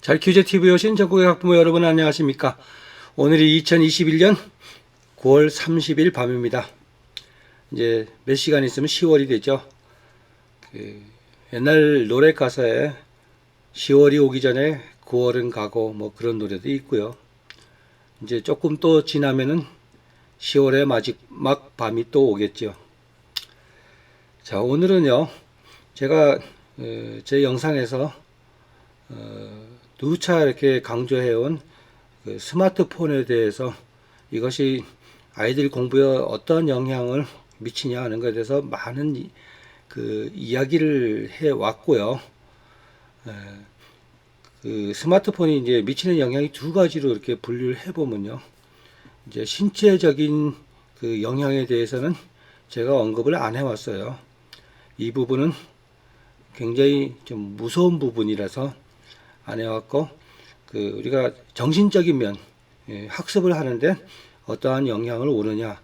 잘 QGTV에 오신 전국의 학부모 여러분 안녕하십니까. 오늘이 2021년 9월 30일 밤입니다. 이제 몇 시간 있으면 10월이 되죠. 옛날 노래 가사에 10월이 오기 전에 9월은 가고 뭐 그런 노래도 있고요. 이제 조금 또 지나면은 10월의 마지막 밤이 또 오겠죠. 자, 오늘은요, 제가 제 영상에서 누차 이렇게 강조해온 그 스마트폰에 대해서 이것이 아이들 공부에 어떤 영향을 미치냐 하는 것에 대해서 많은 그 이야기를 해 왔고요. 그 스마트폰이 이제 미치는 영향이 두 가지로 이렇게 분류를 해 보면요. 이제 신체적인 그 영향에 대해서는 제가 언급을 안 해왔어요. 이 부분은 굉장히 좀 무서운 부분이라서 안 해왔고, 그 우리가 정신적인 면, 학습을 하는데 어떠한 영향을 오느냐,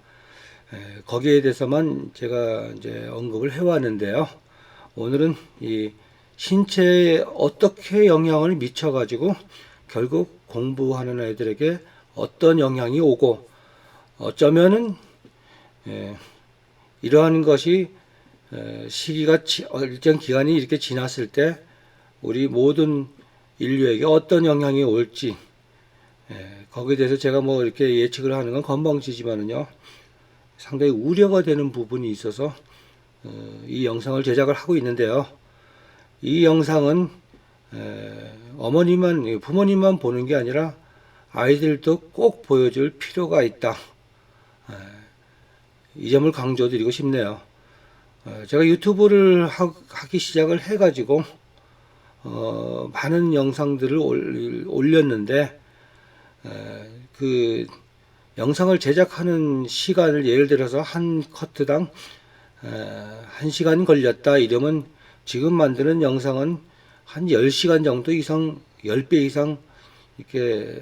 거기에 대해서만 제가 이제 언급을 해왔는데요. 오늘은 이 신체에 어떻게 영향을 미쳐가지고 결국 공부하는 아이들에게 어떤 영향이 오고, 어쩌면은 이러한 것이 시기가 일정 기간이 이렇게 지났을 때 우리 모든 인류에게 어떤 영향이 올지, 거기에 대해서 제가 뭐 이렇게 예측을 하는 건 건방지지만은요, 상당히 우려가 되는 부분이 있어서 이 영상을 제작을 하고 있는데요. 이 영상은 어머니만, 부모님만 보는 게 아니라 아이들도 꼭 보여줄 필요가 있다. 이 점을 강조드리고 싶네요. 제가 유튜브를 하기 시작을 해가지고 많은 영상들을 올렸는데, 그 영상을 제작하는 시간을 예를 들어서 한 커트당 1시간 걸렸다 이러면 지금 만드는 영상은 한 10시간 정도 이상, 10배 이상 이렇게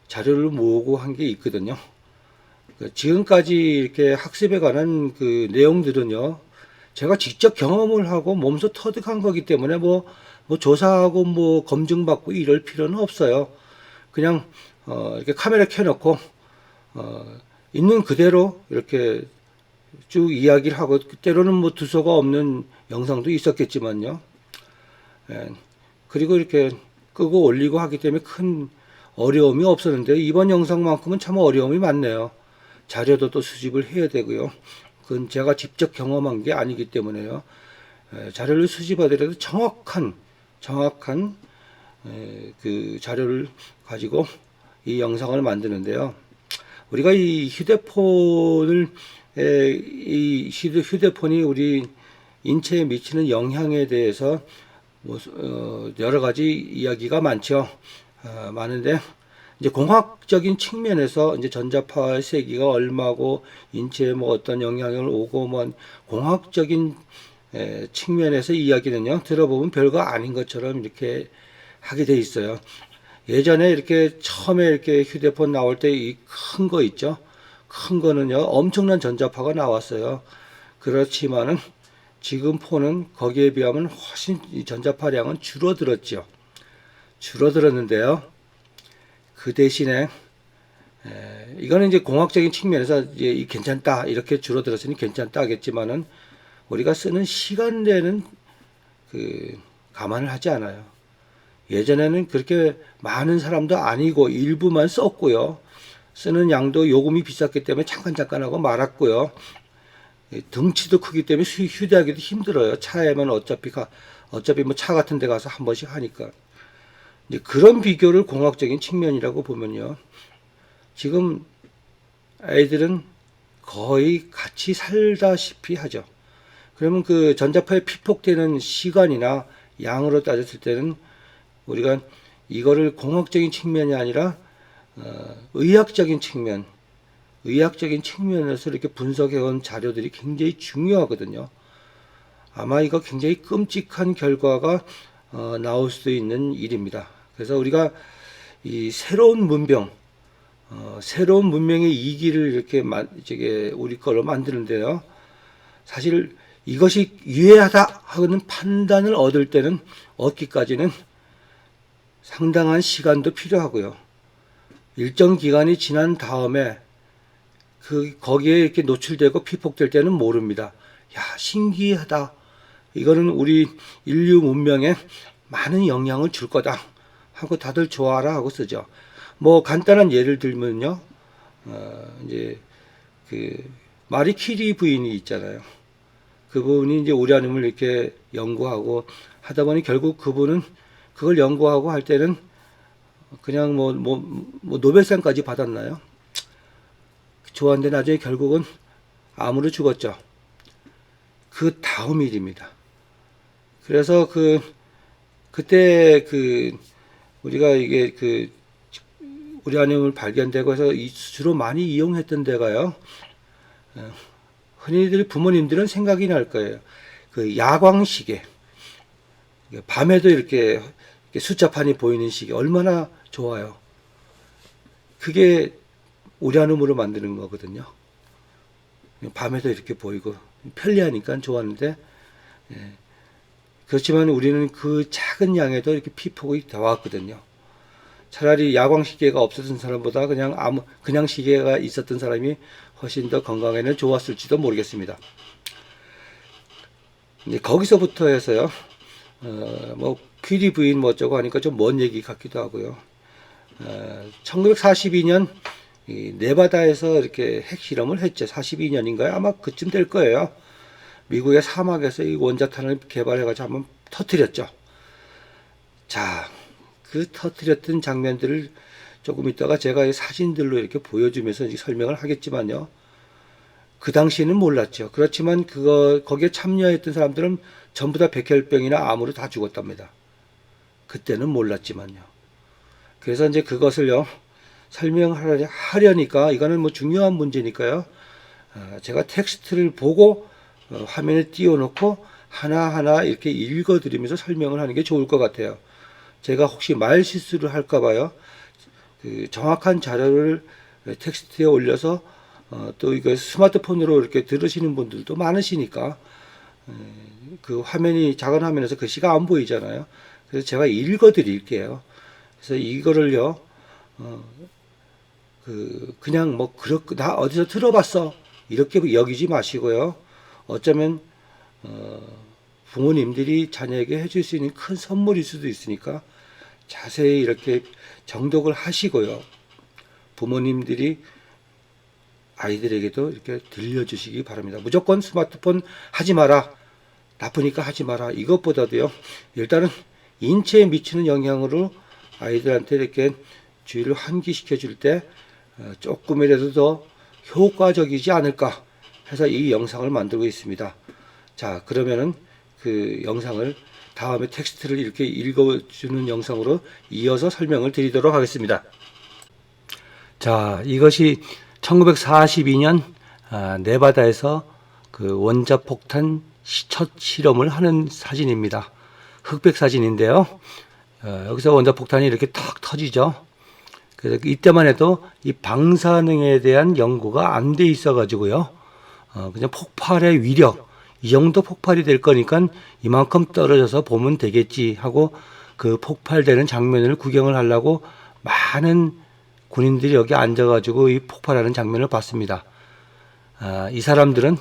자료를 모으고 한 게 있거든요. 지금까지 이렇게 학습에 관한 그 내용들은요, 제가 직접 경험을 하고 몸소 터득한 거기 때문에 뭐 조사하고 뭐 검증받고 이럴 필요는 없어요. 그냥 이렇게 카메라 켜놓고 있는 그대로 이렇게 쭉 이야기를 하고, 때로는 뭐 두서가 없는 영상도 있었겠지만요. 그리고 이렇게 끄고 올리고 하기 때문에 큰 어려움이 없었는데, 이번 영상만큼은 참 어려움이 많네요. 자료도 또 수집을 해야 되고요. 그건 제가 직접 경험한 게 아니기 때문에요. 자료를 수집하더라도 정확한 그 자료를 가지고 이 영상을 만드는데요. 우리가 이 휴대폰이 우리 인체에 미치는 영향에 대해서 여러 가지 이야기가 많죠. 많은데, 이제 공학적인 측면에서 이제 전자파의 세기가 얼마고 인체에 뭐 어떤 영향을 오고 뭐 공학적인 측면에서 이야기는요, 들어보면 별거 아닌 것처럼 이렇게 하게 돼 있어요. 예전에 이렇게 처음에 이렇게 휴대폰 나올 때 이 큰 거 있죠. 큰 거는요, 엄청난 전자파가 나왔어요. 그렇지만은 지금 폰은 거기에 비하면 훨씬 이 전자파량은 줄어들었죠. 줄어들었는데요. 그 대신에 이거는 이제 공학적인 측면에서 이제 괜찮다, 이렇게 줄어들었으니 괜찮다 하겠지만은 우리가 쓰는 시간대는 그 감안을 하지 않아요. 예전에는 그렇게 많은 사람도 아니고 일부만 썼고요. 쓰는 양도 요금이 비쌌기 때문에 잠깐 하고 말았고요. 덩치도 크기 때문에 휴대하기도 힘들어요. 차에만 어차피 뭐 차 같은 데 가서 한 번씩 하니까. 이제 그런 비교를 공학적인 측면이라고 보면요, 지금 아이들은 거의 같이 살다시피 하죠. 그러면 그 전자파에 피폭되는 시간이나 양으로 따졌을 때는 우리가 이거를 공학적인 측면이 아니라 의학적인 측면에서 이렇게 분석해온 자료들이 굉장히 중요하거든요. 아마 이거 굉장히 끔찍한 결과가 나올 수도 있는 일입니다. 그래서 우리가 이 새로운 문명의 이기를 이렇게 우리 걸로 만드는데요, 사실 이것이 유해하다 하는 판단을 얻기까지는 상당한 시간도 필요하고요. 일정 기간이 지난 다음에 거기에 이렇게 노출되고 피폭될 때는 모릅니다. 야, 신기하다. 이거는 우리 인류 문명에 많은 영향을 줄 거다 하고 다들 좋아라 하고 쓰죠. 뭐 간단한 예를 들면요, 이제 마리 퀴리 부인이 있잖아요. 그분이 이제 우라늄을 이렇게 연구하고 하다 보니 결국 그분은 그걸 연구하고 할 때는 그냥 뭐 노벨상까지 받았나요? 좋았는데 나중에 결국은 암으로 죽었죠. 그 다음 일입니다. 그래서 그때 우리가 이게 우라늄을 발견되고 해서 주로 많이 이용했던 데가요. 흔히들 부모님들은 생각이 날 거예요. 야광시계. 밤에도 이렇게 숫자판이 보이는 시계 얼마나 좋아요. 그게 우라늄으로 만드는 거거든요. 밤에도 이렇게 보이고 편리하니까 좋았는데, 그렇지만 우리는 그 작은 양에도 이렇게 피폭이 다 왔거든요. 차라리 야광시계가 없었던 사람보다 그냥 시계가 있었던 사람이 훨씬 더 건강에는 좋았을지도 모르겠습니다. 이제 거기서부터 해서요, 뭐 퀴리 부인 뭐 어쩌고 하니까 좀 먼 얘기 같기도 하고요. 1942년 네바다에서 이렇게 핵실험을 했죠. 42년인가요? 아마 그쯤 될 거예요. 미국의 사막에서 이 원자탄을 개발해가지고 한번 터뜨렸죠. 자, 그 터뜨렸던 장면들을 조금 있다가 제가 이 사진들로 이렇게 보여주면서 이제 설명을 하겠지만요. 그 당시에는 몰랐죠. 그렇지만 거기에 참여했던 사람들은 전부 다 백혈병이나 암으로 다 죽었답니다. 그때는 몰랐지만요. 그래서 이제 그것을요, 설명하려니까 이거는 뭐 중요한 문제니까요. 제가 텍스트를 보고 화면에 띄워놓고 하나하나 이렇게 읽어드리면서 설명을 하는 게 좋을 것 같아요. 제가 혹시 말 실수를 할까봐요. 정확한 자료를 텍스트에 올려서 또 이거 스마트폰으로 이렇게 들으시는 분들도 많으시니까 그 화면이 작은 화면에서 글씨가 안 보이잖아요. 그래서 제가 읽어드릴게요. 그래서 이거를요, 그냥 뭐 나 어디서 들어봤어 이렇게 여기지 마시고요. 어쩌면 부모님들이 자녀에게 해줄 수 있는 큰 선물일 수도 있으니까 자세히 이렇게 정독을 하시고요. 부모님들이 아이들에게도 이렇게 들려주시기 바랍니다. 무조건 스마트폰 하지 마라, 나쁘니까 하지 마라, 이것보다도요, 일단은 인체에 미치는 영향으로 아이들한테 이렇게 주의를 환기시켜 줄 때 조금이라도 더 효과적이지 않을까 해서 이 영상을 만들고 있습니다. 자, 그러면은 그 영상을 다음에 텍스트를 이렇게 읽어주는 영상으로 이어서 설명을 드리도록 하겠습니다. 자, 이것이 1942년 네바다에서 그 원자폭탄 첫 실험을 하는 사진입니다. 흑백 사진인데요. 여기서 원자폭탄이 이렇게 탁 터지죠. 그래서 이때만 해도 이 방사능에 대한 연구가 안 돼 있어 가지고요. 그냥 폭발의 위력, 이 정도 폭발이 될 거니까 이만큼 떨어져서 보면 되겠지 하고 그 폭발되는 장면을 구경을 하려고 많은 군인들이 여기 앉아가지고 이 폭발하는 장면을 봤습니다. 이 사람들은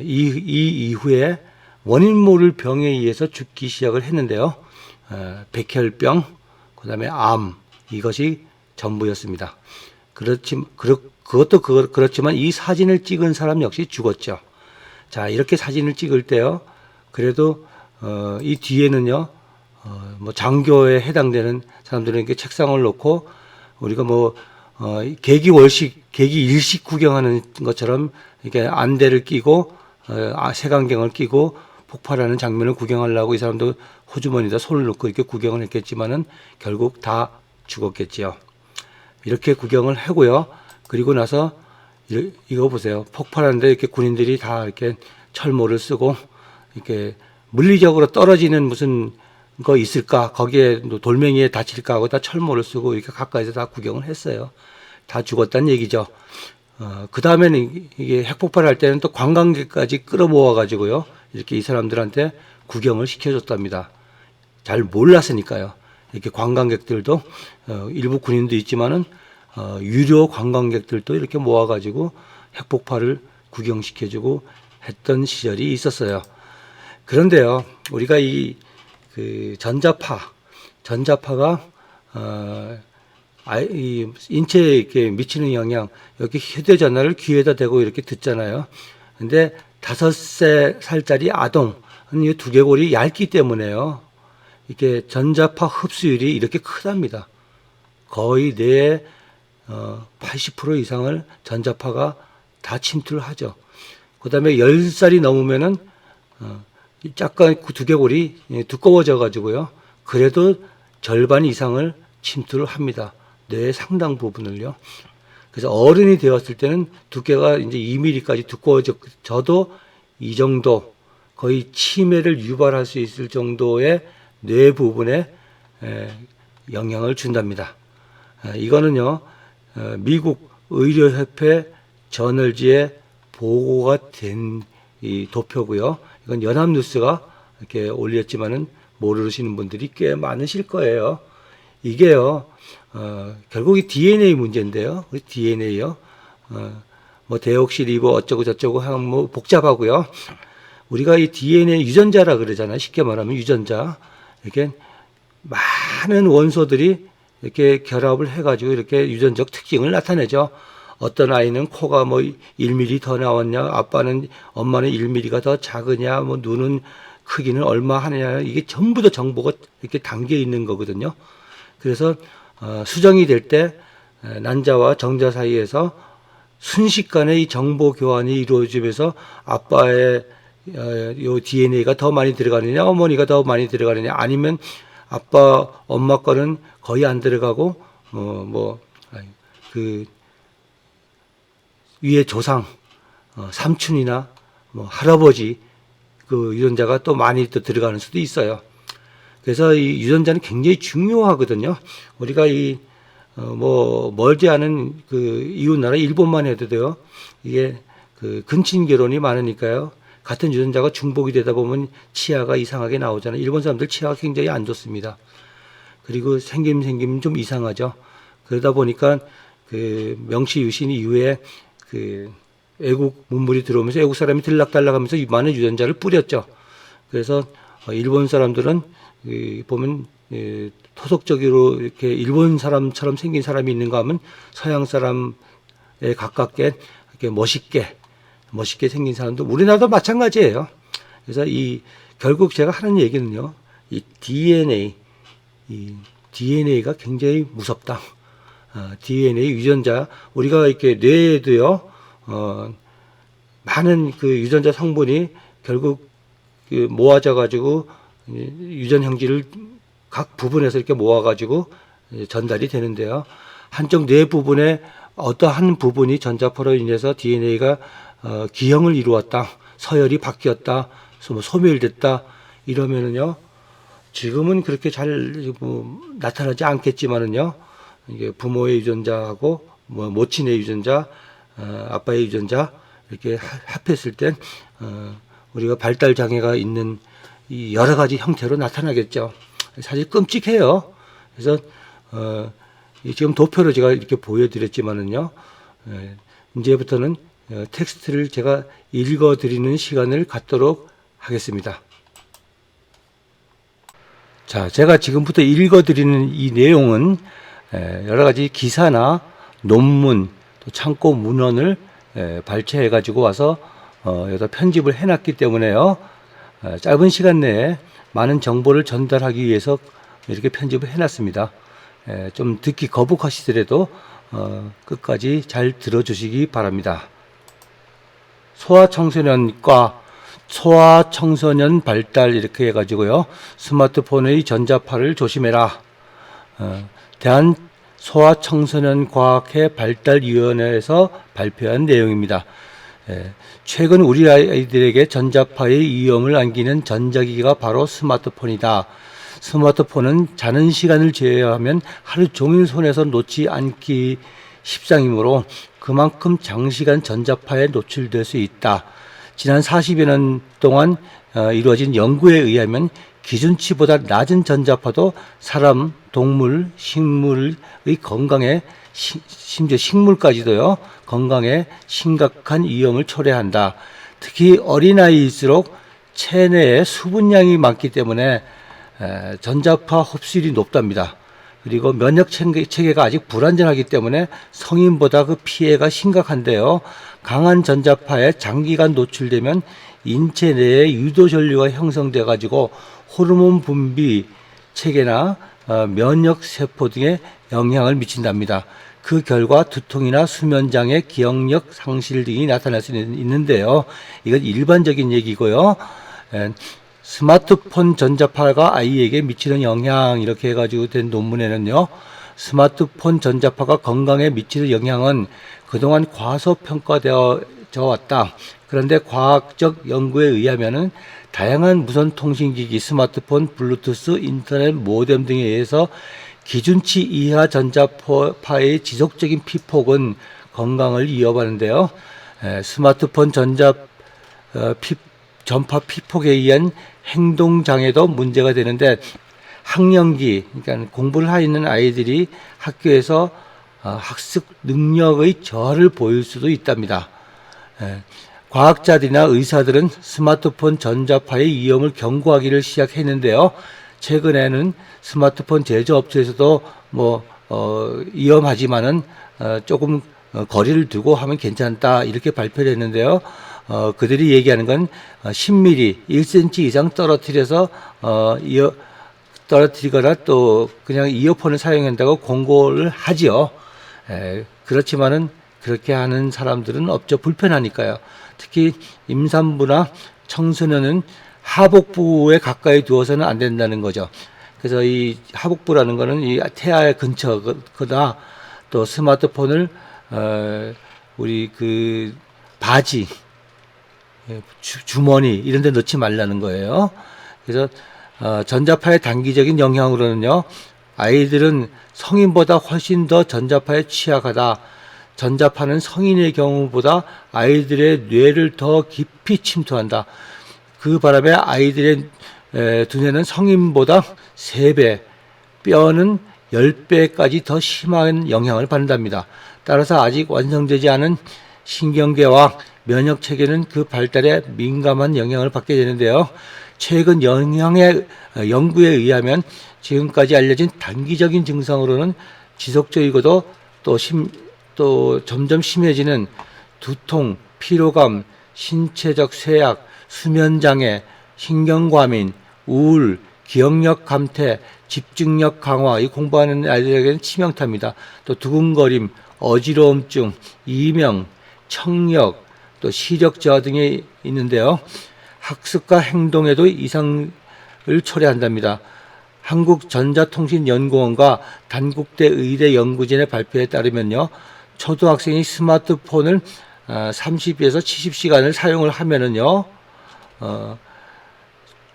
이 이후에 원인 모를 병에 의해서 죽기 시작을 했는데요. 백혈병, 그 다음에 암, 이것이 전부였습니다. 그렇지만 이 사진을 찍은 사람 역시 죽었죠. 자, 이렇게 사진을 찍을 때요, 그래도 이 뒤에는요, 뭐 장교에 해당되는 사람들은 이렇게 책상을 놓고 우리가 뭐 계기 일식 구경하는 것처럼 이렇게 안대를 끼고 색안경을 끼고 폭발하는 장면을 구경하려고 이 사람도 호주머니에다 손을 넣고 이렇게 구경을 했겠지만은 결국 다 죽었겠지요. 이렇게 구경을 하고요. 그리고 나서 이거 보세요. 폭발하는데 이렇게 군인들이 다 이렇게 철모를 쓰고 이렇게 물리적으로 떨어지는 무슨 거 있을까? 거기에 돌멩이에 다칠까 하고 다 철모를 쓰고 이렇게 가까이서 다 구경을 했어요. 다 죽었다는 얘기죠. 그 다음에는 이게 핵폭발할 때는 또 관광객까지 끌어모아 가지고요. 이렇게 이 사람들한테 구경을 시켜줬답니다. 잘 몰랐으니까요. 이렇게 관광객들도 일부 군인도 있지만은 유료 관광객들도 이렇게 모아가지고 핵폭발을 구경시켜주고 했던 시절이 있었어요. 그런데요, 우리가 그 전자파가 이 인체에 이렇게 미치는 영향, 여기 휴대전화를 귀에다 대고 이렇게 듣잖아요. 근데 5살짜리 아동, 이 두개골이 얇기 때문에요. 이렇게 전자파 흡수율이 이렇게 크답니다. 거의 뇌의 80% 이상을 전자파가 다 침투를 하죠. 그 다음에 10살이 넘으면은 약간 그 두개골이 두꺼워져 가지고요. 그래도 절반 이상을 침투를 합니다. 뇌의 상당 부분을요. 그래서 어른이 되었을 때는 두께가 이제 2mm까지 두꺼워져도 이 정도 거의 치매를 유발할 수 있을 정도의 뇌 부분에 영향을 준답니다. 이거는요, 미국 의료협회 저널지에 보고가 된 이 도표고요. 이건 연합뉴스가 이렇게 올렸지만은 모르시는 분들이 꽤 많으실 거예요. 이게요, 결국 이 DNA 문제인데요. 우리 DNA요. 뭐 데옥시리보 어쩌고 저쩌고 하면 뭐 복잡하고요. 우리가 이 DNA 유전자라 그러잖아요. 쉽게 말하면 유전자. 이렇게 많은 원소들이 이렇게 결합을 해가지고 이렇게 유전적 특징을 나타내죠. 어떤 아이는 코가 뭐 1mm 더 나왔냐, 엄마는 1mm가 더 작으냐, 뭐 눈은 크기는 얼마 하느냐, 이게 전부 다 정보가 이렇게 담겨 있는 거거든요. 그래서 수정이 될 때 난자와 정자 사이에서 순식간에 이 정보 교환이 이루어지면서 아빠의 요 DNA가 더 많이 들어가느냐, 어머니가 더 많이 들어가느냐, 아니면 엄마 거는 거의 안 들어가고 그 위에 조상, 삼촌이나 뭐 할아버지 그 유전자가 또 많이 또 들어가는 수도 있어요. 그래서 이 유전자는 굉장히 중요하거든요. 우리가 멀지 않은 그 이웃 나라 일본만 해도 돼요. 이게 그 근친 결혼이 많으니까요. 같은 유전자가 중복이 되다 보면 치아가 이상하게 나오잖아요. 일본 사람들 치아가 굉장히 안 좋습니다. 그리고 생김 좀 이상하죠. 그러다 보니까 그 명치 유신 이후에 그 외국 문물이 들어오면서 외국 사람이 들락달락하면서 많은 유전자를 뿌렸죠. 그래서 일본 사람들은 보면 토속적으로 이렇게 일본 사람처럼 생긴 사람이 있는가 하면 서양 사람에 가깝게 이렇게 멋있게 생긴 사람도 우리나라도 마찬가지예요. 그래서 결국 제가 하는 얘기는요, 이 DNA가 굉장히 무섭다. DNA 유전자, 우리가 이렇게 뇌에도요, 많은 그 유전자 성분이 결국 모아져 가지고 유전 형질을 각 부분에서 이렇게 모아 가지고 전달이 되는데요. 한쪽 뇌 부분에 어떠한 부분이 전자파로 인해서 DNA가 기형을 이루었다, 서열이 바뀌었다, 소멸됐다 이러면은요, 지금은 그렇게 잘 나타나지 않겠지만은요, 이게 부모의 유전자하고 모친의 유전자, 아빠의 유전자 이렇게 합했을 땐 우리가 발달 장애가 있는 이 여러 가지 형태로 나타나겠죠. 사실 끔찍해요. 그래서 지금 도표로 제가 이렇게 보여드렸지만은요, 이제부터는 텍스트를 제가 읽어드리는 시간을 갖도록 하겠습니다. 자, 제가 지금부터 읽어드리는 이 내용은 여러 가지 기사나 논문, 또 참고 문헌을 발췌해 가지고 와서 여기다 편집을 해놨기 때문에요. 짧은 시간 내에 많은 정보를 전달하기 위해서 이렇게 편집을 해놨습니다. 좀 듣기 거북하시더라도 끝까지 잘 들어주시기 바랍니다. 소아청소년 발달 이렇게 해가지고요. 스마트폰의 전자파를 조심해라. 대한 소아청소년과학회 발달위원회에서 발표한 내용입니다. 최근 우리 아이들에게 전자파의 위험을 안기는 전자기기가 바로 스마트폰이다. 스마트폰은 자는 시간을 제외하면 하루 종일 손에서 놓지 않기 십상이므로 그만큼 장시간 전자파에 노출될 수 있다. 지난 40여 년 동안 이루어진 연구에 의하면 기준치보다 낮은 전자파도 사람, 동물, 식물의 건강에 심지어 식물까지도요 건강에 심각한 위험을 초래한다. 특히 어린아이일수록 체내에 수분량이 많기 때문에 전자파 흡수율이 높답니다. 그리고 면역 체계가 아직 불완전하기 때문에 성인보다 그 피해가 심각한데요. 강한 전자파에 장기간 노출되면 인체 내에 유도 전류가 형성돼 가지고 호르몬 분비 체계나 면역 세포 등에 영향을 미친답니다. 그 결과 두통이나 수면장애, 기억력 상실 등이 나타날 수 있는데요. 이건 일반적인 얘기고요. 스마트폰 전자파가 아이에게 미치는 영향 이렇게 해가지고 된 논문에는요. 스마트폰 전자파가 건강에 미치는 영향은 그동안 과소평가되어 왔다. 그런데 과학적 연구에 의하면은 다양한 무선 통신기기, 스마트폰, 블루투스, 인터넷, 모뎀 등에 의해서 기준치 이하 전자파의 지속적인 피폭은 건강을 위협하는데요. 스마트폰 전파 피폭에 의한 행동장애도 문제가 되는데 학령기, 그러니까 공부를 하고 있는 아이들이 학교에서 학습 능력의 저하를 보일 수도 있답니다. 과학자들이나 의사들은 스마트폰 전자파의 위험을 경고하기를 시작했는데요. 최근에는 스마트폰 제조업체에서도 위험하지만은 조금 거리를 두고 하면 괜찮다 이렇게 발표를 했는데요. 그들이 얘기하는 건 10mm, 1cm 이상 떨어뜨리거나 또 그냥 이어폰을 사용한다고 공고를 하지요. 그렇지만은 그렇게 하는 사람들은 없죠. 불편하니까요. 특히 임산부나 청소년은 하복부에 가까이 두어서는 안 된다는 거죠. 그래서 이 하복부라는 거는 이 태아 근처거나 또 스마트폰을 우리 그 바지, 주머니 이런 데 넣지 말라는 거예요. 그래서 전자파의 단기적인 영향으로는요. 아이들은 성인보다 훨씬 더 전자파에 취약하다. 전자파는 성인의 경우보다 아이들의 뇌를 더 깊이 침투한다. 그 바람에 아이들의 두뇌는 성인보다 3배, 뼈는 10배까지 더 심한 영향을 받는답니다. 따라서 아직 완성되지 않은 신경계와 면역 체계는 그 발달에 민감한 영향을 받게 되는데요. 최근 영양의 연구에 의하면 지금까지 알려진 단기적인 증상으로는 지속적이고도 또 점점 심해지는 두통, 피로감, 신체적 쇠약, 수면장애, 신경과민, 우울, 기억력 감퇴, 집중력 강화, 이 공부하는 아이들에게는 치명타입니다. 또 두근거림, 어지러움증, 이명, 청력, 또 시력 저하 등이 있는데요. 학습과 행동에도 이상을 초래한답니다. 한국전자통신연구원과 단국대 의대 연구진의 발표에 따르면요. 초등학생이 스마트폰을 30에서 70시간을 사용을 하면은요.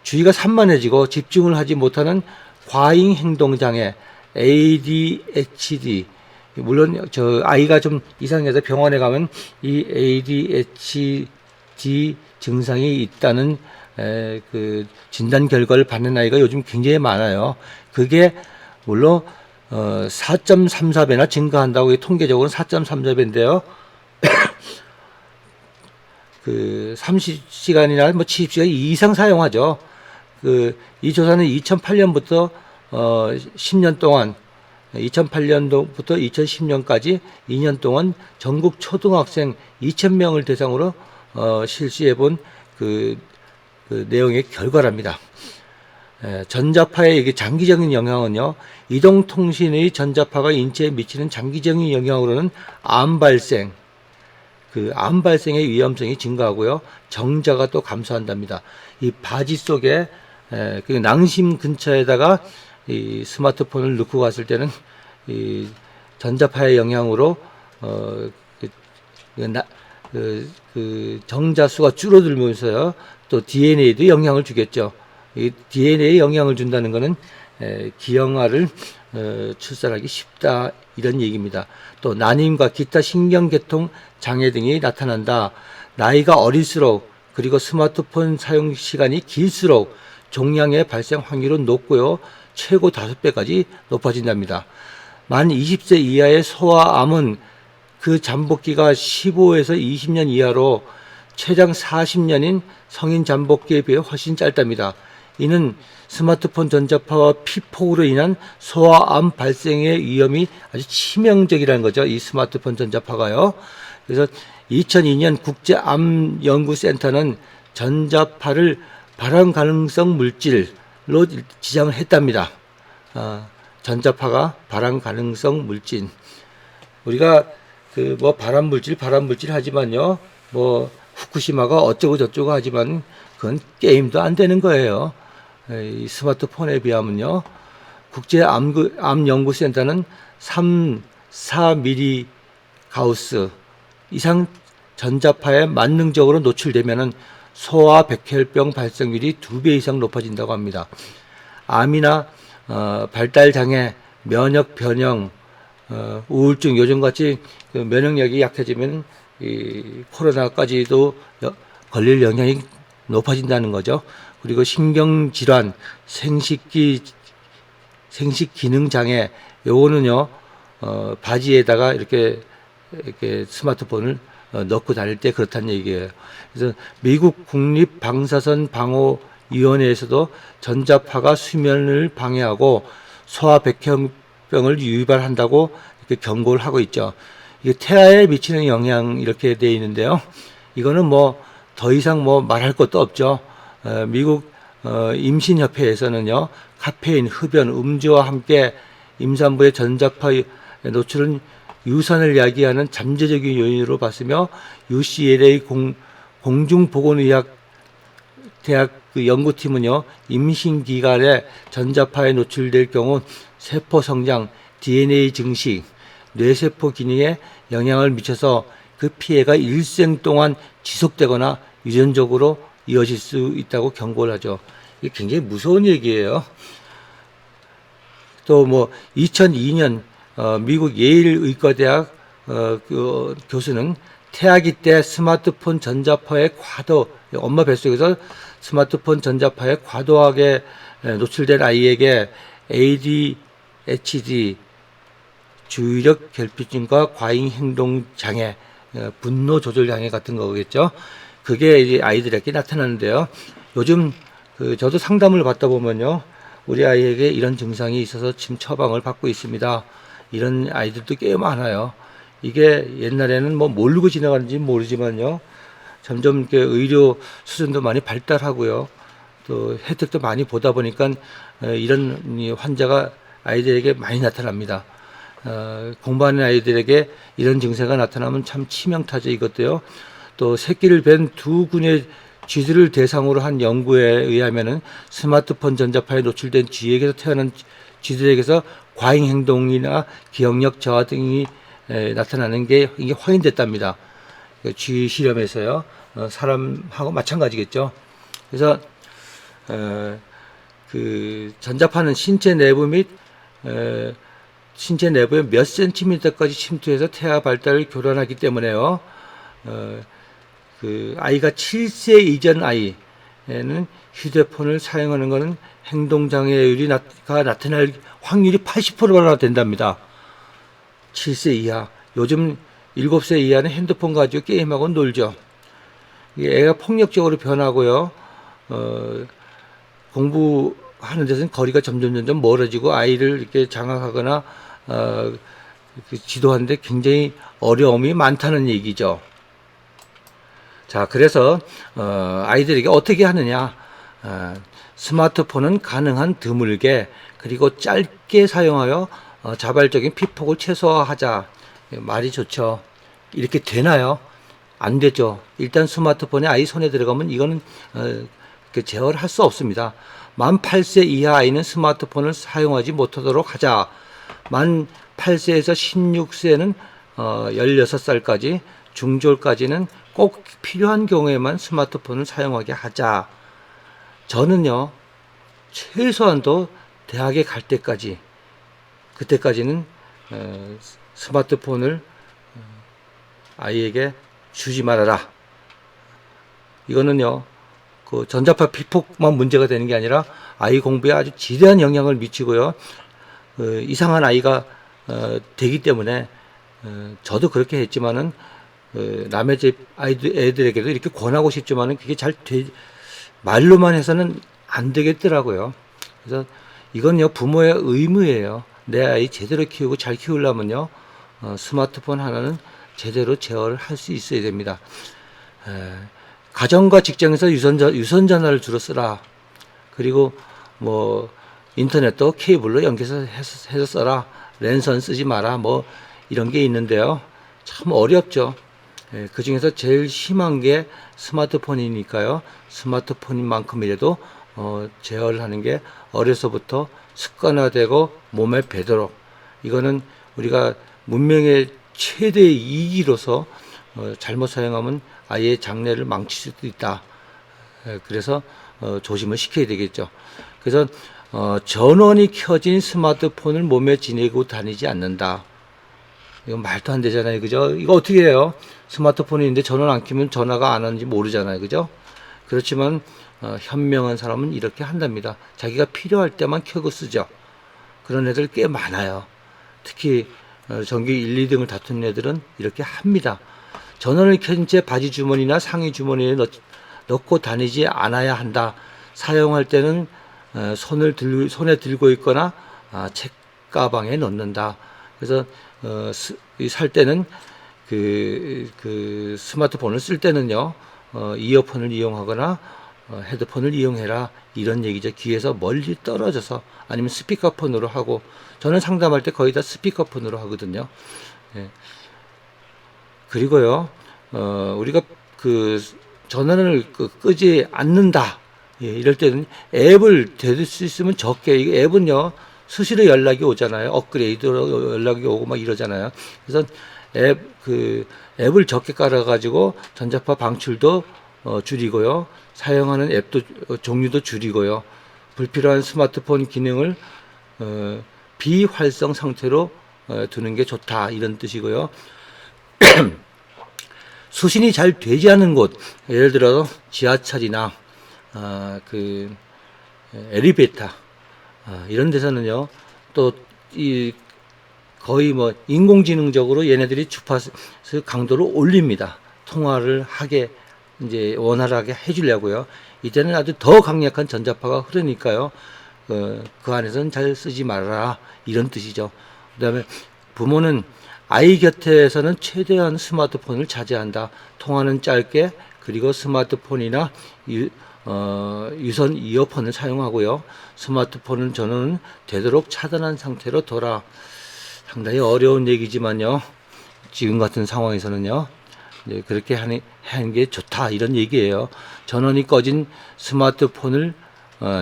주의가 산만해지고 집중을 하지 못하는 과잉 행동장애, ADHD, 물론 저 아이가 좀 이상해서 병원에 가면 이 ADHD 증상이 있다는 그 진단 결과를 받는 아이가 요즘 굉장히 많아요. 그게 물론 4.34배나 증가한다고 통계적으로는 4.34배인데요. 그 30시간이나 70시간 이상 사용하죠. 이 조사는 2008년부터 10년 동안 2008년도부터 2010년까지 2년 동안 전국 초등학생 2,000명을 대상으로 실시해 본 그 내용의 결과랍니다. 전자파의 이게 장기적인 영향은요. 이동통신의 전자파가 인체에 미치는 장기적인 영향으로는 암 발생의 위험성이 증가하고요. 정자가 또 감소한답니다. 이 바지 속에 그 낭심 근처에다가 이 스마트폰을 넣고 갔을 때는 이 전자파의 영향으로 그 정자수가 줄어들면서요. 또 DNA도 영향을 주겠죠. 이 DNA에 영향을 준다는 것은 기형아를 출산하기 쉽다 이런 얘기입니다. 또 난임과 기타 신경계통 장애 등이 나타난다. 나이가 어릴수록 그리고 스마트폰 사용 시간이 길수록 종양의 발생 확률은 높고요. 최고 5배까지 높아진답니다. 만 20세 이하의 소아암은 그 잠복기가 15에서 20년 이하로 최장 40년인 성인 잠복기에 비해 훨씬 짧답니다. 이는 스마트폰 전자파와 피폭으로 인한 소아암 발생의 위험이 아주 치명적이라는 거죠. 이 스마트폰 전자파가요. 그래서 2002년 국제암연구센터는 전자파를 발암 가능성 물질로 지정을 했답니다. 전자파가 발암 가능성 물질. 우리가 그 뭐 발암 물질 하지만요. 뭐 후쿠시마가 어쩌고 저쩌고 하지만 그건 게임도 안 되는 거예요. 이 스마트폰에 비하면요. 국제암연구센터는 4mm 가우스 이상 전자파에 만능적으로 노출되면은 소아 백혈병 발생률이 2배 이상 높아진다고 합니다. 암이나 발달 장애, 면역 변형, 우울증, 요즘같이 그 면역력이 약해지면 이 코로나까지도 걸릴 영향이 높아진다는 거죠. 그리고 신경질환, 생식기능장애, 요거는요, 바지에다가 이렇게 스마트폰을 넣고 다닐 때 그렇다는 얘기예요. 그래서 미국 국립방사선 방호위원회에서도 전자파가 수면을 방해하고 소아백혈병을 유발한다고 이렇게 경고를 하고 있죠. 이게 태아에 미치는 영향 이렇게 되어 있는데요. 이거는 뭐 더 이상 뭐 말할 것도 없죠. 미국 임신협회에서는요, 카페인, 흡연, 음주와 함께 임산부의 전자파 노출은 유산을 야기하는 잠재적인 요인으로 봤으며 UCLA 공중보건의학 대학 그 연구팀은요, 임신 기간에 전자파에 노출될 경우 세포 성장, DNA 증식, 뇌세포 기능에 영향을 미쳐서 그 피해가 일생 동안 지속되거나 유전적으로 이어질 수 있다고 경고를 하죠. 이게 굉장히 무서운 얘기예요. 또 뭐 2002년 미국 예일 의과대학 그 교수는 태아기 때 스마트폰 전자파의 엄마 뱃속에서 스마트폰 전자파에 과도하게 노출된 아이에게 ADHD, 주의력 결핍증과 과잉 행동 장애, 분노 조절 장애 같은 거겠죠. 그게 이제 아이들에게 나타나는데요. 요즘 저도 상담을 받다 보면요, 우리 아이에게 이런 증상이 있어서 지금 처방을 받고 있습니다. 이런 아이들도 꽤 많아요. 이게 옛날에는 뭐 모르고 지나가는지 모르지만요, 점점 의료 수준도 많이 발달하고요, 또 혜택도 많이 보다 보니까 이런 환자가 아이들에게 많이 나타납니다. 공부하는 아이들에게 이런 증세가 나타나면 참 치명타죠, 이것도요. 또 새끼를 뵌 2군의 쥐들을 대상으로 한 연구에 의하면은 스마트폰 전자파에 노출된 쥐에게서 태어난 쥐들에게서 과잉 행동이나 기억력 저하 등이 나타나는 게 이게 확인됐답니다. 쥐 실험에서요. 사람하고 마찬가지겠죠. 그래서 그 전자파는 신체 내부 및 신체 내부에 몇 센티미터까지 침투해서 태아 발달을 교란하기 때문에요. 그 아이가 7세 이전 아이에는 휴대폰을 사용하는 것은 행동장애율이 나타날 확률이 80%나 된답니다. 7세 이하. 요즘 7세 이하는 핸드폰 가지고 게임하고 놀죠. 애가 폭력적으로 변하고요. 공부하는 데서는 거리가 점점 멀어지고 아이를 이렇게 장악하거나 지도하는데 굉장히 어려움이 많다는 얘기죠. 자, 그래서 아이들에게 어떻게 하느냐? 스마트폰은 가능한 드물게 그리고 짧게 사용하여 자발적인 피폭을 최소화하자. 말이 좋죠. 이렇게 되나요? 안 되죠. 일단 스마트폰이 아이 손에 들어가면 이거는 제어를 할 수 없습니다. 만 8세 이하 아이는 스마트폰을 사용하지 못하도록 하자. 만 8세에서 16세는 16살까지 중졸까지는 꼭 필요한 경우에만 스마트폰을 사용하게 하자. 저는요, 최소한도 대학에 갈 때까지, 그때까지는 스마트폰을 아이에게 주지 말아라. 이거는요, 그 전자파 피폭만 문제가 되는 게 아니라 아이 공부에 아주 지대한 영향을 미치고요. 이상한 아이가 되기 때문에 저도 그렇게 했지만은 남의 집 애들에게도 이렇게 권하고 싶지만은 그게 말로만 해서는 안 되겠더라고요. 그래서 이건요 부모의 의무예요. 내 아이 제대로 키우고 잘 키우려면요 스마트폰 하나는 제대로 제어를 할 수 있어야 됩니다. 가정과 직장에서 유선전화를 주로 쓰라. 그리고 뭐 인터넷도 케이블로 연결해서 써라. 랜선 쓰지 마라. 뭐 이런 게 있는데요. 참 어렵죠. 그 중에서 제일 심한 게 스마트폰이니까요. 스마트폰인 만큼이라도 제어를 하는 게 어려서부터 습관화되고 몸에 배도록, 이거는 우리가 문명의 최대의 이기로서 잘못 사용하면 아이의 장래를 망칠 수도 있다. 그래서 조심을 시켜야 되겠죠. 그래서 전원이 켜진 스마트폰을 몸에 지니고 다니지 않는다. 이건 말도 안 되잖아요. 그죠? 이거 어떻게 해요? 스마트폰이 있는데 전원 안 켜면 전화가 안 하는지 모르잖아요. 그죠? 그렇지만 현명한 사람은 이렇게 한답니다. 자기가 필요할 때만 켜고 쓰죠. 그런 애들 꽤 많아요. 특히 전기 1, 2등을 다투는 애들은 이렇게 합니다. 전원을 켜진 채 바지 주머니나 상의 주머니에 넣고 다니지 않아야 한다. 사용할 때는 손에 들고 있거나 책가방에 넣는다. 그래서 살 때는 그 스마트폰을 쓸 때는요 이어폰을 이용하거나 헤드폰을 이용해라, 이런 얘기죠. 귀에서 멀리 떨어져서, 아니면 스피커폰으로 하고, 저는 상담할 때 거의 다 스피커폰으로 하거든요. 예. 그리고요 우리가 그 전원을 끄지 않는다, 예, 이럴 때는 앱을 대들 수 있으면 적게. 이 앱은요 수시로 연락이 오잖아요. 업그레이드로 연락이 오고 막 이러잖아요. 그래서 앱을 적게 깔아가지고 전자파 방출도 줄이고요. 사용하는 앱도 종류도 줄이고요. 불필요한 스마트폰 기능을 비활성 상태로 두는 게 좋다, 이런 뜻이고요. 수신이 잘 되지 않은 곳, 예를 들어 지하철이나 그 엘리베이터 이런 데서는요 또 거의 뭐 인공지능적으로 얘네들이 주파수 강도를 올립니다. 통화를 하게 이제 원활하게 해주려고요. 이때는 아주 더 강력한 전자파가 흐르니까요. 그 안에서는 잘 쓰지 말아라, 이런 뜻이죠. 그다음에 부모는 아이 곁에서는 최대한 스마트폰을 자제한다. 통화는 짧게, 그리고 스마트폰이나 유선 이어폰을 사용하고요. 스마트폰은 저는 되도록 차단한 상태로 둬라. 상당히 어려운 얘기지만요. 지금 같은 상황에서는요. 그렇게 하는 게 좋다, 이런 얘기예요. 전원이 꺼진 스마트폰을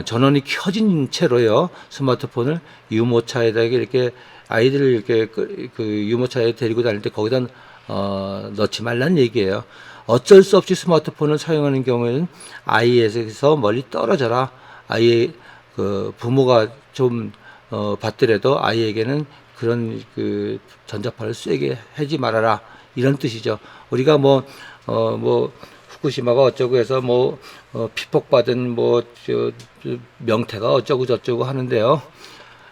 전원이 켜진 채로요. 스마트폰을 유모차에다가 이렇게 아이들을 이렇게 그 유모차에 데리고 다닐 때 거기다 넣지 말란 얘기예요. 어쩔 수 없이 스마트폰을 사용하는 경우에는 아이에서 멀리 떨어져라. 아이의 부모가 좀 받더라도 아이에게는 그런 전자파를 쐬게 하지 말아라, 이런 뜻이죠. 우리가 뭐 후쿠시마가 어쩌고 해서 피폭받은 명태가 어쩌고 저쩌고 하는데요.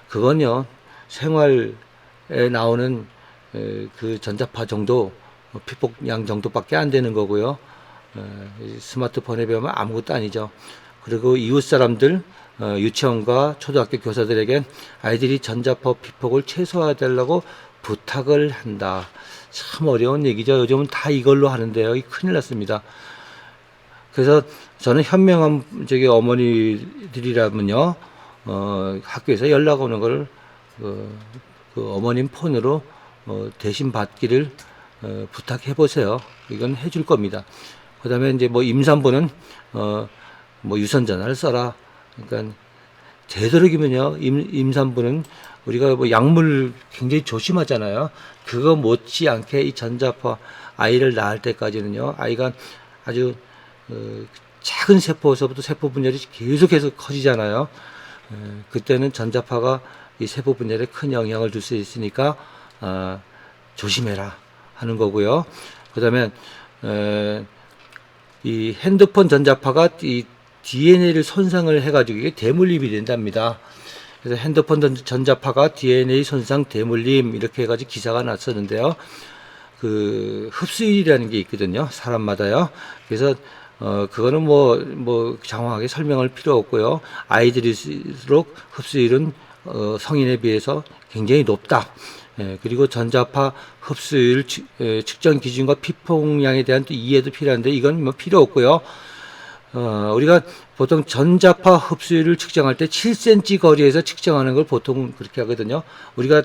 그건요 생활에 나오는 그 전자파 정도, 피폭량 정도밖에 안 되는 거고요. 스마트폰에 비하면 아무것도 아니죠. 그리고 이웃 사람들, 유치원과 초등학교 교사들에게 아이들이 전자파 피폭을 최소화하려고 부탁을 한다. 참 어려운 얘기죠. 요즘은 다 이걸로 하는데요. 큰일 났습니다. 그래서 저는 현명한 어머니들이라면요, 학교에서 연락 오는 걸 그 어머님 폰으로 대신 받기를 부탁해 보세요. 이건 해줄 겁니다. 그다음에 이제 임산부는 유선전화를 써라. 그러니까 되도록이면요, 임산부는 우리가 약물 굉장히 조심하잖아요. 그거 못지않게 이 전자파, 아이를 낳을 때까지는요, 아이가 아주 작은 세포에서부터 세포 분열이 계속해서 커지잖아요. 그때는 전자파가 이 세포 분열에 큰 영향을 줄 수 있으니까 조심해라 하는 거고요. 그다음에 이 핸드폰 전자파가 이 DNA를 손상을 해가지고 이게 대물림이 된답니다. 그래서 핸드폰 전자파가 DNA 손상 대물림 이렇게 해가지고 기사가 났었는데요. 그 흡수율이라는 게 있거든요. 사람마다요. 그래서 그거는 뭐 장황하게 설명할 필요 없고요. 아이들일수록 흡수율은 성인에 비해서 굉장히 높다. 그리고 전자파 흡수율 측정 기준과 피폭량에 대한 또 이해도 필요한데 이건 뭐 필요 없고요. 우리가 보통 전자파 흡수율을 측정할 때 7cm 거리에서 측정하는 걸 보통 그렇게 하거든요. 우리가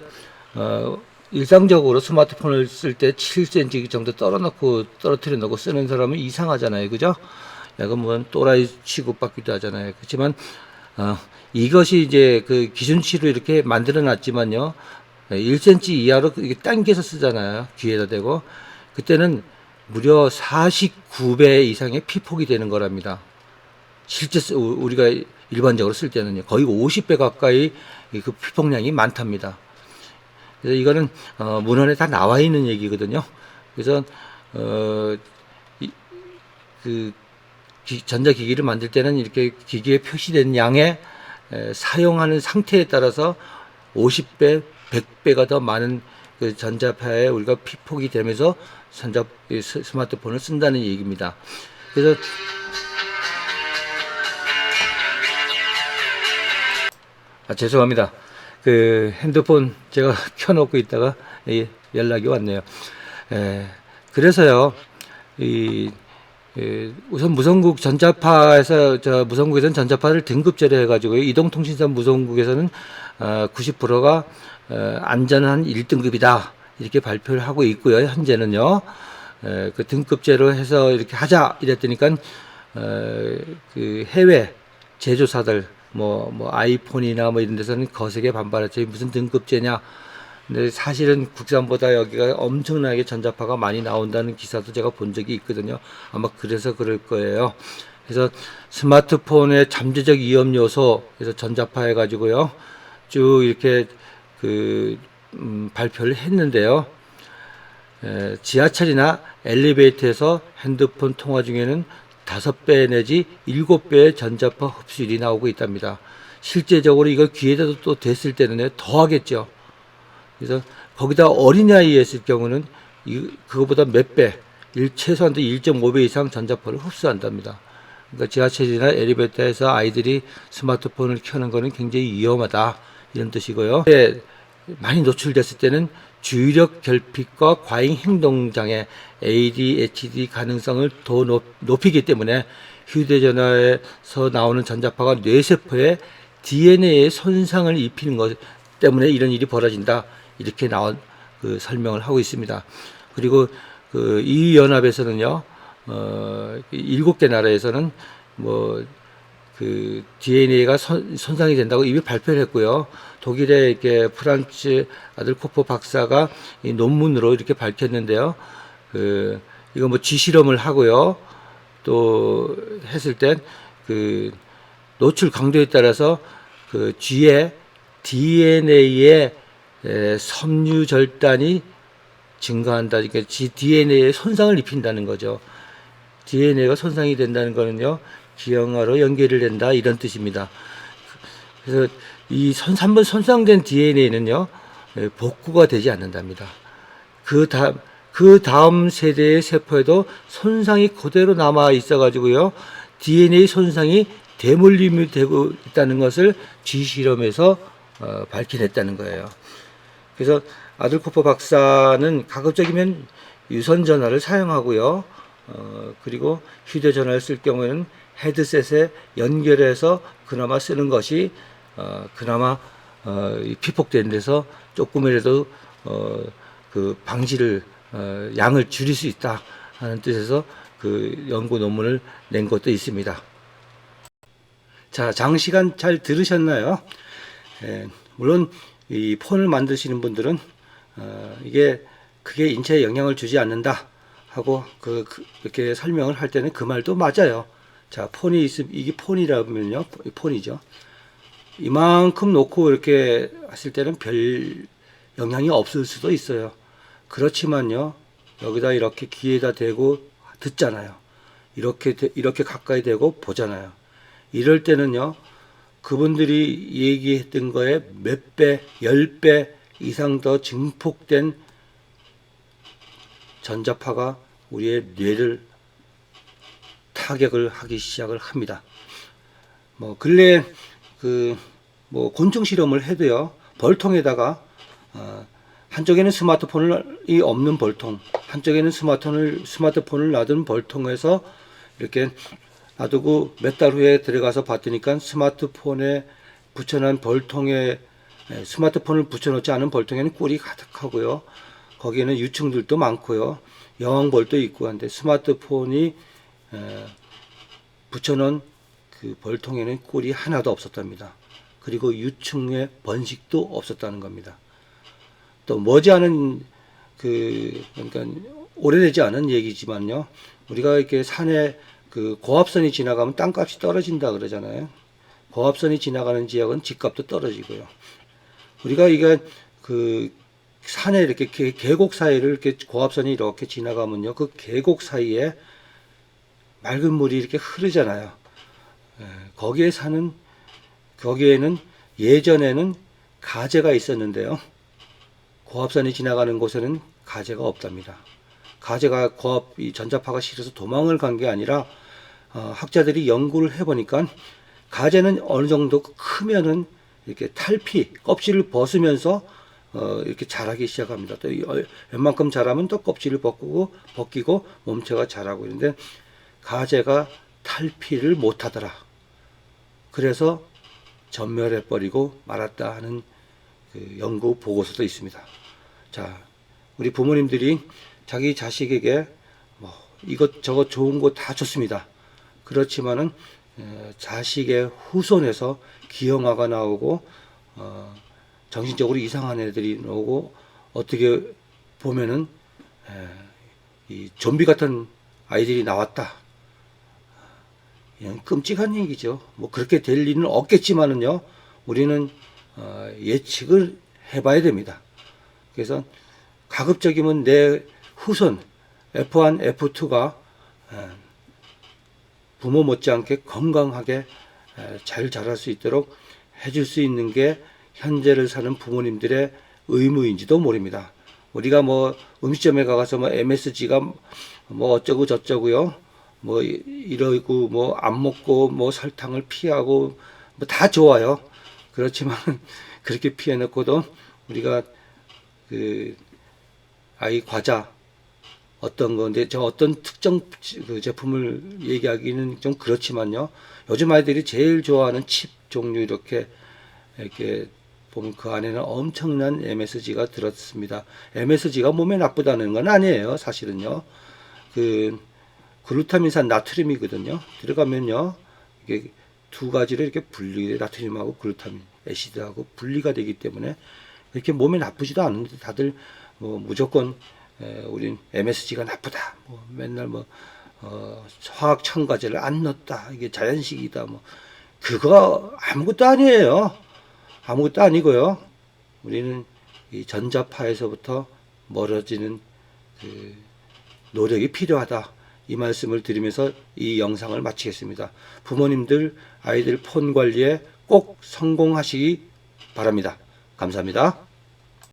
일상적으로 스마트폰을 쓸 때 7cm 정도 떨어뜨려 놓고 쓰는 사람은 이상하잖아요. 그죠? 약간 뭐 또라이 취급받기도 하잖아요. 그렇지만 이것이 이제 그 기준치로 이렇게 만들어 놨지만요. 1cm 이하로 이게 당겨서 쓰잖아요. 귀에다 대고. 그때는 무려 49배 이상의 피폭이 되는 거랍니다. 실제 우리가 일반적으로 쓸 때는요. 거의 50배 가까이 그 피폭량이 많답니다. 그래서 이거는 문헌에 다 나와 있는 얘기거든요. 그래서 그 전자기기를 만들 때는 이렇게 기기에 표시된 양의 사용하는 상태에 따라서 50배, 100배가 더 많은 그 전자파에 우리가 피폭이 되면서 스마트폰을 쓴다는 얘기입니다. 그래서 죄송합니다. 그 핸드폰 제가 켜놓고 있다가 연락이 왔네요. 그래서요, 우선 무선국 전자파에서 무선국에서는 전자파를 등급제로 해가지고 이동통신사 무선국에서는 90%가 안전한 1등급이다 이렇게 발표를 하고 있고요. 현재는요. 그 등급제로 해서 이렇게 하자 이랬더니까 그 해외 제조사들 뭐 아이폰이나 뭐 이런 데서는 거세게 반발했죠. 무슨 등급제냐. 근데 사실은 국산보다 여기가 엄청나게 전자파가 많이 나온다는 기사도 제가 본 적이 있거든요. 아마 그래서 그럴 거예요. 그래서 스마트폰의 잠재적 위험 요소, 그래서 전자파 해가지고요. 쭉 이렇게 발표를 했는데요. 지하철이나 엘리베이터에서 핸드폰 통화 중에는 5배 내지 7배의 전자파 흡수율이 나오고 있답니다. 실제적으로 이걸 귀에다 또 댔을 때는 더 하겠죠. 그래서 거기다 어린아이에 있을 경우는 그거보다 몇 배, 최소한도 1.5배 이상 전자파를 흡수한답니다. 그러니까 지하철이나 엘리베이터에서 아이들이 스마트폰을 켜는 거는 굉장히 위험하다 이런 뜻이고요. 많이 노출됐을 때는 주의력 결핍과 과잉 행동 장애 ADHD 가능성을 더 높이기 때문에 휴대전화에서 나오는 전자파가 뇌세포에 DNA에 손상을 입히는 것 때문에 이런 일이 벌어진다 이렇게 나온 그 설명을 하고 있습니다. 그리고 그 EU 연합에서는요 7개 나라에서는 뭐 그 DNA가 손상이 된다고 이미 발표를 했고요. 독일의 이렇게 프란츠 아들코프 박사가 이 논문으로 이렇게 밝혔는데요. 이거 뭐 쥐실험을 하고요. 또 했을 땐 그 노출 강도에 따라서 그 쥐의 DNA의 섬유 절단이 증가한다. 그러니까 DNA에 손상을 입힌다는 거죠. DNA가 손상이 된다는 거는요. 기형아로 연결이 된다 이런 뜻입니다. 그래서 이 한번 손상된 DNA는요 복구가 되지 않는답니다. 그 다음 세대의 세포에도 손상이 그대로 남아 있어가지고요 DNA 손상이 대물림이 되고 있다는 것을 쥐실험에서 밝혀냈다는 거예요. 그래서 아들코프 박사는 가급적이면 유선 전화를 사용하고요. 그리고 휴대전화를 쓸 경우에는 헤드셋에 연결해서 그나마 쓰는 것이 그나마 피폭되는 데서 조금이라도 그 방지를 양을 줄일 수 있다 하는 뜻에서 그 연구 논문을 낸 것도 있습니다. 자, 장시간 잘 들으셨나요? 물론 이 폰을 만드시는 분들은 그게 인체에 영향을 주지 않는다 하고 그렇게 설명을 할 때는 그 말도 맞아요. 자, 폰이 있으면 이게 폰이라면요, 폰이죠. 이만큼 놓고 이렇게 했을 때는 별 영향이 없을 수도 있어요. 그렇지만요, 여기다 이렇게 귀에다 대고 듣잖아요. 이렇게 가까이 대고 보잖아요. 이럴 때는요, 그분들이 얘기했던 거에 몇 배, 10배 이상 더 증폭된 전자파가 우리의 뇌를 타격을 하기 시작을 합니다. 뭐 근래 뭐 곤충 실험을 해도요, 벌통에다가 한쪽에는 스마트폰이 없는 벌통, 한쪽에는 스마트폰을 놔둔 벌통에서 이렇게 놔두고 몇 달 후에 들어가서 봤더니까 스마트폰에 붙여놓은 벌통에, 스마트폰을 붙여놓지 않은 벌통에는 꿀이 가득하고요, 거기에는 유충들도 많고요, 여왕벌도 있고 한데 스마트폰이 붙여놓은 그 벌통에는 꿀이 하나도 없었답니다. 그리고 유충의 번식도 없었다는 겁니다. 또 머지않은 그러니까 오래되지 않은 얘기지만요, 우리가 이렇게 산에 그 고압선이 지나가면 땅값이 떨어진다 그러잖아요. 고압선이 지나가는 지역은 집값도 떨어지고요. 우리가 이게 그 산에 이렇게 계곡 사이를 이렇게 고압선이 이렇게 지나가면요, 그 계곡 사이에 맑은 물이 이렇게 흐르잖아요. 거기에는 예전에는 가재가 있었는데요, 고압선이 지나가는 곳에는 가재가 없답니다. 가재가 이 전자파가 싫어서 도망을 간 게 아니라, 학자들이 연구를 해보니까 가재는 어느 정도 크면은 이렇게 탈피, 껍질을 벗으면서 이렇게 자라기 시작합니다. 또 웬만큼 자라면 또 껍질을 벗기고 몸체가 자라고 있는데, 가재가 탈피를 못하더라. 그래서 전멸해버리고 말았다 하는 그 연구 보고서도 있습니다. 자, 우리 부모님들이 자기 자식에게 뭐 이것저것 좋은 거 다 좋습니다. 그렇지만은 자식의 후손에서 기형아가 나오고 정신적으로 이상한 애들이 나오고, 어떻게 보면은 이 좀비 같은 아이들이 나왔다. 이건 끔찍한 얘기죠. 뭐 그렇게 될 일은 없겠지만은요, 우리는 예측을 해봐야 됩니다. 그래서 가급적이면 내 후손 F1, F2가 부모 못지않게 건강하게 잘 자랄 수 있도록 해줄 수 있는 게 현재를 사는 부모님들의 의무인지도 모릅니다. 우리가 뭐 음식점에 가서 뭐 MSG가 뭐 어쩌고 저쩌고요, 뭐 이러고 뭐 안 먹고 뭐 설탕을 피하고 뭐 다 좋아요. 그렇지만 그렇게 피해놓고도 우리가 그 아이 과자 어떤 건데, 저 어떤 특정 그 제품을 얘기하기는 좀 그렇지만요, 요즘 아이들이 제일 좋아하는 칩 종류 이렇게 보면 그 안에는 엄청난 MSG가 들었습니다. MSG가 몸에 나쁘다는 건 아니에요, 사실은요. 그 글루타민산 나트륨이거든요. 들어가면요, 이게 두 가지로 이렇게 분리, 나트륨하고 글루타민 애시드하고 분리가 되기 때문에 이렇게 몸에 나쁘지도 않은데, 다들 뭐 무조건 우린 MSG가 나쁘다, 뭐 맨날 뭐 화학 첨가제를 안 넣었다, 이게 자연식이다, 뭐 그거 아무것도 아니에요. 아무것도 아니고요. 우리는 이 전자파에서부터 멀어지는 그 노력이 필요하다, 이 말씀을 드리면서 이 영상을 마치겠습니다. 부모님들 아이들 폰 관리에 꼭 성공하시기 바랍니다. 감사합니다.